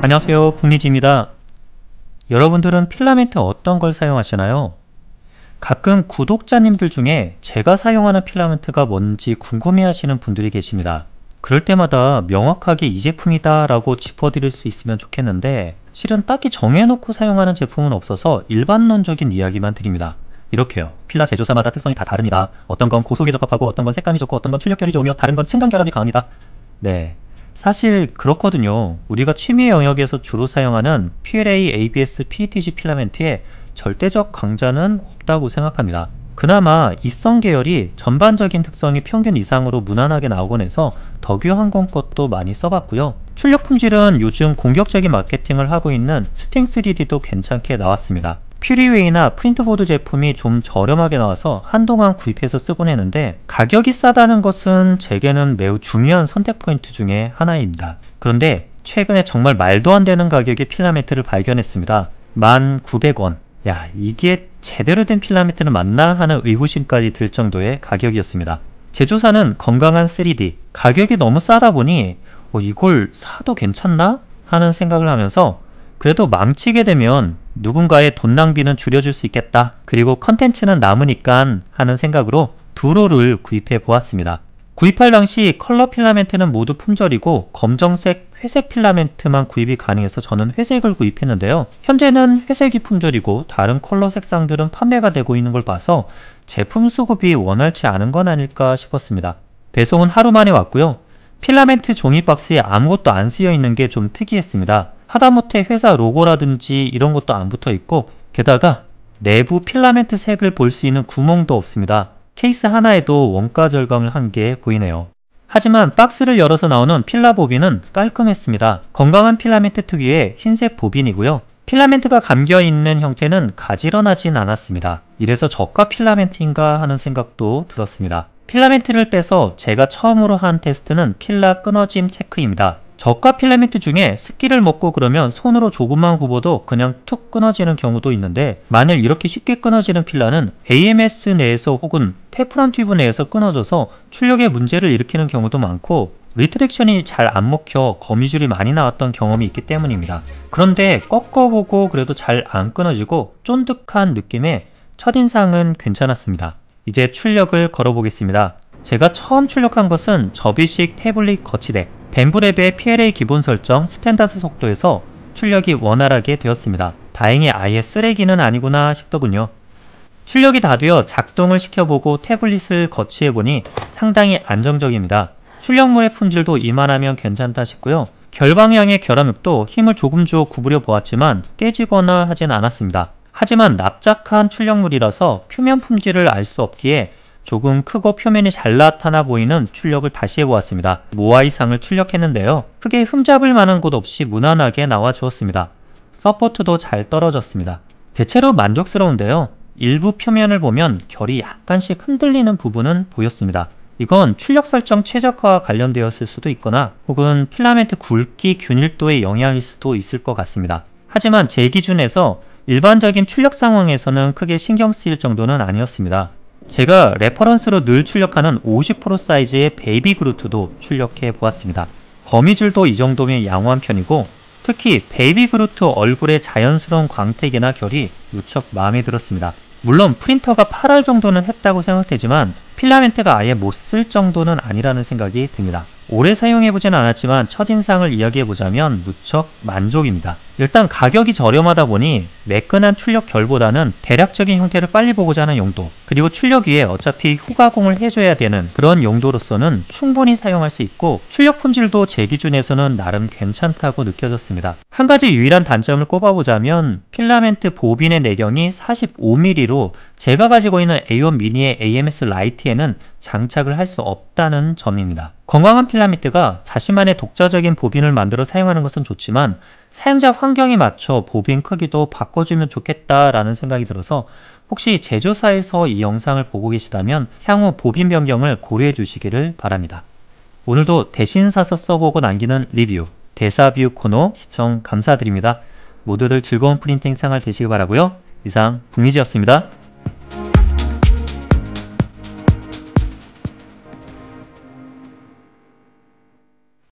안녕하세요, 북리지입니다. 여러분들은 필라멘트 어떤 걸 사용하시나요? 가끔 구독자님들 중에 제가 사용하는 필라멘트가 뭔지 궁금해하시는 분들이 계십니다. 그럴 때마다 명확하게 이 제품이다 라고 짚어드릴 수 있으면 좋겠는데 실은 딱히 정해놓고 사용하는 제품은 없어서 일반론적인 이야기만 드립니다. 이렇게요. 필라 제조사마다 특성이 다 다릅니다. 어떤 건 고속에 적합하고 어떤 건 색감이 좋고 어떤 건 출력결이 좋으며 다른 건 층간 결합이 강합니다. 네, 사실 그렇거든요. 우리가 취미 영역에서 주로 사용하는 PLA, ABS, PETG 필라멘트에 절대적 강자는 없다고 생각합니다. 그나마 이성 계열이 전반적인 특성이 평균 이상으로 무난하게 나오곤 해서 덕유항공 것도 많이 써봤고요. 출력 품질은 요즘 공격적인 마케팅을 하고 있는 스팅3D도 괜찮게 나왔습니다. 퓨리웨이나 프린트보드 제품이 좀 저렴하게 나와서 한동안 구입해서 쓰곤 했는데 가격이 싸다는 것은 제게는 매우 중요한 선택 포인트 중에 하나입니다. 그런데 최근에 정말 말도 안 되는 가격의 필라멘트를 발견했습니다. 1,900원. 야, 이게 제대로 된 필라멘트는 맞나 하는 의구심까지 들 정도의 가격이었습니다. 제조사는 건강한 3D, 가격이 너무 싸다 보니 이걸 사도 괜찮나? 하는 생각을 하면서 그래도 망치게 되면 누군가의 돈 낭비는 줄여줄 수 있겠다. 그리고 컨텐츠는 남으니까 하는 생각으로 두 롤을 구입해 보았습니다. 구입할 당시 컬러 필라멘트는 모두 품절이고 검정색, 회색 필라멘트만 구입이 가능해서 저는 회색을 구입했는데요. 현재는 회색이 품절이고 다른 컬러 색상들은 판매가 되고 있는 걸 봐서 제품 수급이 원활치 않은 건 아닐까 싶었습니다. 배송은 하루 만에 왔고요. 필라멘트 종이 박스에 아무것도 안 쓰여 있는 게 좀 특이했습니다. 하다못해 회사 로고라든지 이런 것도 안 붙어 있고 게다가 내부 필라멘트 색을 볼 수 있는 구멍도 없습니다. 케이스 하나에도 원가 절감을 한 게 보이네요. 하지만 박스를 열어서 나오는 필라 보빈은 깔끔했습니다. 건강한 필라멘트 특유의 흰색 보빈이고요. 필라멘트가 감겨있는 형태는 가지런하진 않았습니다. 이래서 저가 필라멘트인가 하는 생각도 들었습니다. 필라멘트를 빼서 제가 처음으로 한 테스트는 필라 끊어짐 체크입니다. 저가 필라멘트 중에 습기를 먹고 그러면 손으로 조금만 굽어도 그냥 툭 끊어지는 경우도 있는데 만일 이렇게 쉽게 끊어지는 필라는 AMS 내에서 혹은 테프론 튜브 내에서 끊어져서 출력에 문제를 일으키는 경우도 많고 리트랙션이 잘 안 먹혀 거미줄이 많이 나왔던 경험이 있기 때문입니다. 그런데 꺾어보고 그래도 잘 안 끊어지고 쫀득한 느낌의 첫인상은 괜찮았습니다. 이제 출력을 걸어보겠습니다. 제가 처음 출력한 것은 접이식 태블릿 거치대 벤브랩의 PLA 기본 설정 스탠다드 속도에서 출력이 원활하게 되었습니다. 다행히 아예 쓰레기는 아니구나 싶더군요. 출력이 다 되어 작동을 시켜보고 태블릿을 거치해보니 상당히 안정적입니다. 출력물의 품질도 이만하면 괜찮다 싶고요. 결방향의 결합력도 힘을 조금 주어 구부려 보았지만 깨지거나 하진 않았습니다. 하지만 납작한 출력물이라서 표면 품질을 알 수 없기에 조금 크고 표면이 잘 나타나 보이는 출력을 다시 해보았습니다. 모아 이상을 출력했는데요. 크게 흠잡을 만한 곳 없이 무난하게 나와 주었습니다. 서포트도 잘 떨어졌습니다. 대체로 만족스러운데요. 일부 표면을 보면 결이 약간씩 흔들리는 부분은 보였습니다. 이건 출력 설정 최적화와 관련되었을 수도 있거나 혹은 필라멘트 굵기 균일도의 영향일 수도 있을 것 같습니다. 하지만 제 기준에서 일반적인 출력 상황에서는 크게 신경 쓰일 정도는 아니었습니다. 제가 레퍼런스로 늘 출력하는 50% 사이즈의 베이비 그루트도 출력해 보았습니다. 거미줄도 이 정도면 양호한 편이고 특히 베이비 그루트 얼굴의 자연스러운 광택이나 결이 무척 마음에 들었습니다. 물론 프린터가 8할 정도는 했다고 생각되지만 필라멘트가 아예 못 쓸 정도는 아니라는 생각이 듭니다. 오래 사용해보진 않았지만 첫인상을 이야기해보자면 무척 만족입니다. 일단 가격이 저렴하다 보니 매끈한 출력 결보다는 대략적인 형태를 빨리 보고자 하는 용도, 그리고 출력 위에 어차피 후가공을 해줘야 되는 그런 용도로서는 충분히 사용할 수 있고 출력 품질도 제 기준에서는 나름 괜찮다고 느껴졌습니다. 한 가지 유일한 단점을 꼽아보자면 필라멘트 보빈의 내경이 45mm로 제가 가지고 있는 A1 미니의 AMS 라이트에는 장착을 할 수 없다는 점입니다. 건강한 필라멘트가 자신만의 독자적인 보빈을 만들어 사용하는 것은 좋지만 사용자 환경에 맞춰 보빈 크기도 바꿔주면 좋겠다라는 생각이 들어서 혹시 제조사에서 이 영상을 보고 계시다면 향후 보빈 변경을 고려해 주시기를 바랍니다. 오늘도 대신 사서 써보고 남기는 리뷰 대사뷰 코너 시청 감사드립니다. 모두들 즐거운 프린팅 생활 되시기 바라고요. 이상 북리지였습니다.